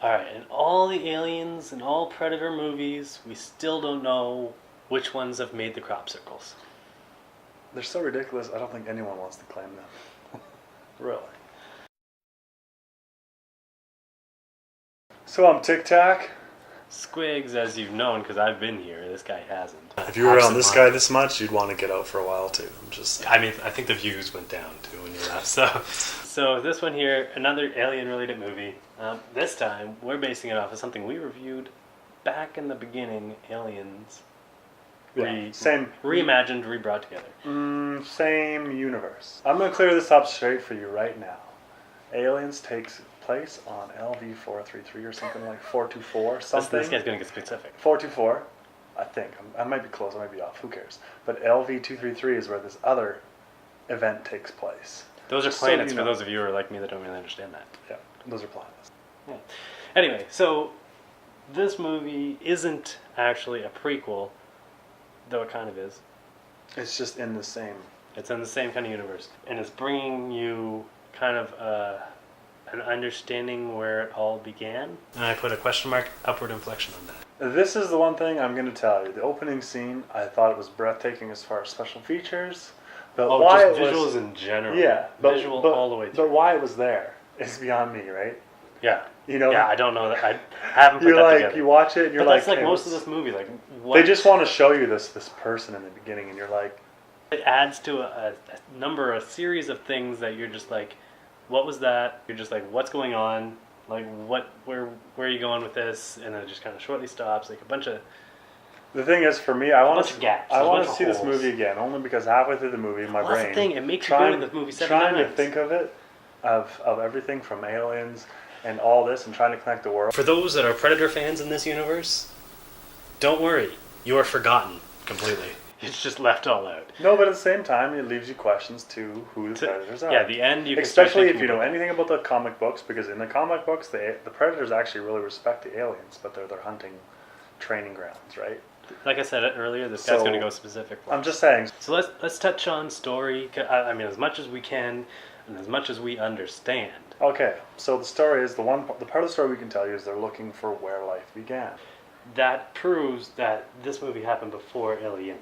Alright, in all the Aliens and all Predator movies, we still don't know which ones have made the crop circles. They're so ridiculous, I don't think anyone wants to claim them. Really? So I'm Tic Tac. Squigs, as you've known, because I've been here, this guy hasn't. If you were around this guy this much, you'd want to get out for a while too. I think the views went down too when you left. So this one here, another alien-related movie. This time, we're basing it off of something we reviewed back in the beginning, Aliens. Same. Reimagined, rebrought together. Same universe. I'm going to clear this up straight for you right now. Aliens takes place on LV-433 or something like 424, something. This guy's going to get specific. 424, I think. I might be close, I might be off, who cares? But LV-233 is where this other event takes place. Those are planets for those of you who are like me that don't really understand that. Yeah, those are planets. Yeah. Anyway, so this movie isn't actually a prequel, though it kind of is. It's just in the same... It's in the same kind of universe. And it's bringing you kind of an understanding where it all began. And I put a question mark, upward inflection on that. This is the one thing I'm going to tell you. The opening scene, I thought it was breathtaking as far as special features. But why just visuals in general. Yeah. Visual all the way through. But why it was there is beyond me, right? Yeah. You know? Yeah, I don't know that. I haven't put that together. You watch it and you're that's like... like most of this movie. Like, what? They just want to show you this person in the beginning and you're like... It adds to a series of things that you're just like, what was that? You're just like, what's going on? Like, where are you going with this? And then it just kind of shortly stops. Like a bunch of... The thing is, for me, I want to see holes. this movie again, only because halfway through the movie, my brain... That's the thing, it makes you go to the movie 7 times. Trying to think of it, of everything from Aliens and all this, and trying to connect the world. For those that are Predator fans in this universe, don't worry. You are forgotten completely. It's just left all out. No, but at the same time, it leaves you questions to who the Predators are. Yeah, the end, you can especially if you know anything about the comic books, because in the comic books, the Predators actually really respect the aliens, but they're their hunting training grounds, right? Like I said earlier, this guy's going to go specific. I'm just saying. So let's touch on story. I mean, as much as we can, and as much as we understand. Okay, so the story is the part of the story we can tell you is they're looking for where life began. That proves that this movie happened before Alien.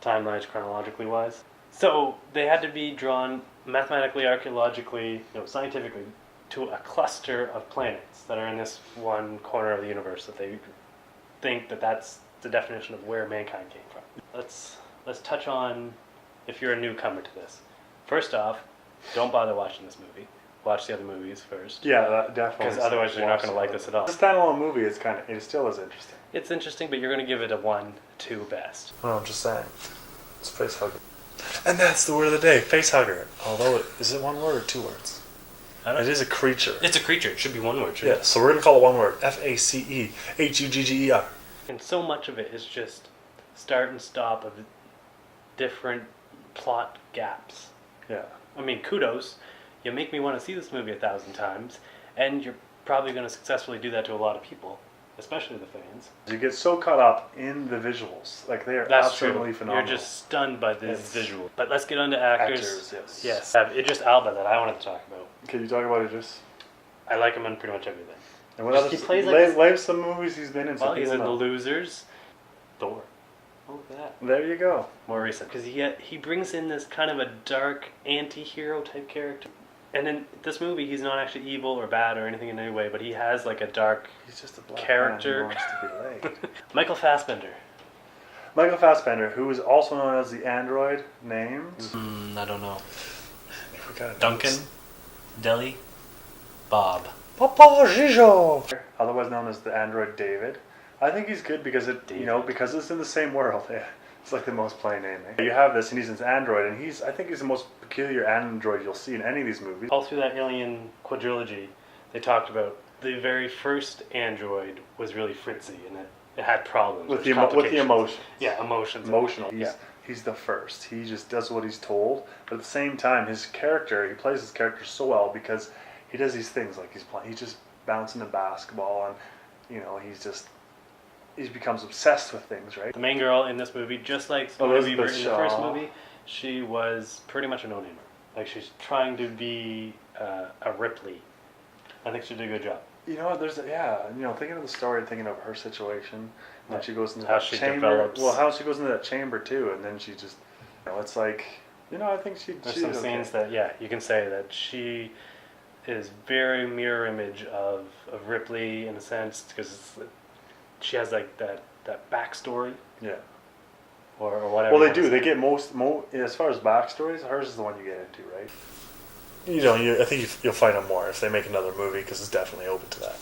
Timelines chronologically wise. So they had to be drawn mathematically, archaeologically, scientifically to a cluster of planets that are in this one corner of the universe that they think that's the definition of where mankind came from. Let's touch on if you're a newcomer to this. First off, don't bother watching this movie. Watch the other movies first. Yeah, definitely. Because otherwise you're not going to like this at all. The standalone movie is it still is interesting. It's interesting, but you're going to give it a 1, 2 best. Well, I'm just saying. It's Facehugger. And that's the word of the day, Facehugger. Although, is it one word or 2 words? It is a creature. It's a creature. It should be 1 word. Yeah, so we're going to call it 1 word. Facehugger. And so much of it is just start and stop of different plot gaps. Yeah. I mean, kudos. You make me want to see this movie 1,000 times, and you're probably going to successfully do that to a lot of people, especially the fans. You get so caught up in the visuals. Like, they are absolutely phenomenal. You're just stunned by this visual. But let's get on to actors. Yes. Idris Elba that I wanted to talk about. Can you talk about Idris? I like him in pretty much everything. And what else? He plays like some movies he's been in. Well, he's in The Losers. Thor. Oh, look at that. There you go. More recent. Because he brings in this kind of a dark anti-hero type character. And in this movie, he's not actually evil or bad or anything in any way, but he has like a dark he's just a black character. Man who wants to be liked. Michael Fassbender. Michael Fassbender, who is also known as the android named... I don't know. Duncan. Deli. Bob. Papa Gijo! Otherwise known as the android David. I think he's good because because it's in the same world. Yeah. It's like the most plain name. Eh? You have this, and he's an android, and I think he's the most peculiar android you'll see in any of these movies. All through that Alien Quadrilogy, they talked about the very first android was really fritzy, and it had problems with the emotions. Yeah, emotions. Emotional. He's the first. He just does what he's told, but at the same time, he plays his character so well because he does these things like he's just bouncing a basketball, and he becomes obsessed with things, right? The main girl in this movie, just like Sigourney Weaver in the first movie, she was pretty much a no-namer. Like, she's trying to be a Ripley. I think she did a good job. You know, thinking of the story, thinking of her situation, when she goes into How that she chamber. develops. Well, how she goes into that chamber too, and then she just, it's like, I think There's she some did scenes okay. that, you can say that she is very mirror image of Ripley in a sense, because she has like that backstory Yeah. or whatever. Well, you they wanna do. They say. get as far as backstories, hers is the one you get into, right? I think you'll find out more if they make another movie because it's definitely open to that.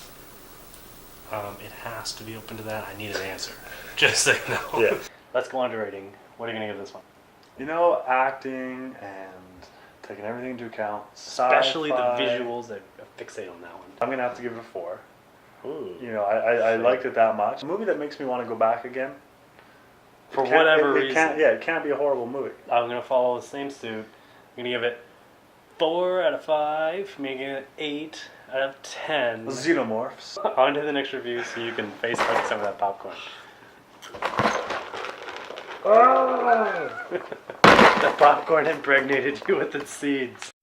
It has to be open to that. I need an answer. Just so you know. Yeah. Let's go on to rating. What are you gonna give this one? Acting and taking everything into account, Especially the sci-fi, visuals that fixate on that one. I'm gonna have to give it a 4. Ooh. I liked it that much. A movie that makes me want to go back again. For whatever reason. It can't be a horrible movie. I'm gonna follow the same suit. I'm gonna give it 4 out of 5, making it 8 out of 10. Xenomorphs. On to the next review so you can face hug some of that popcorn. Oh! The popcorn impregnated you with its seeds.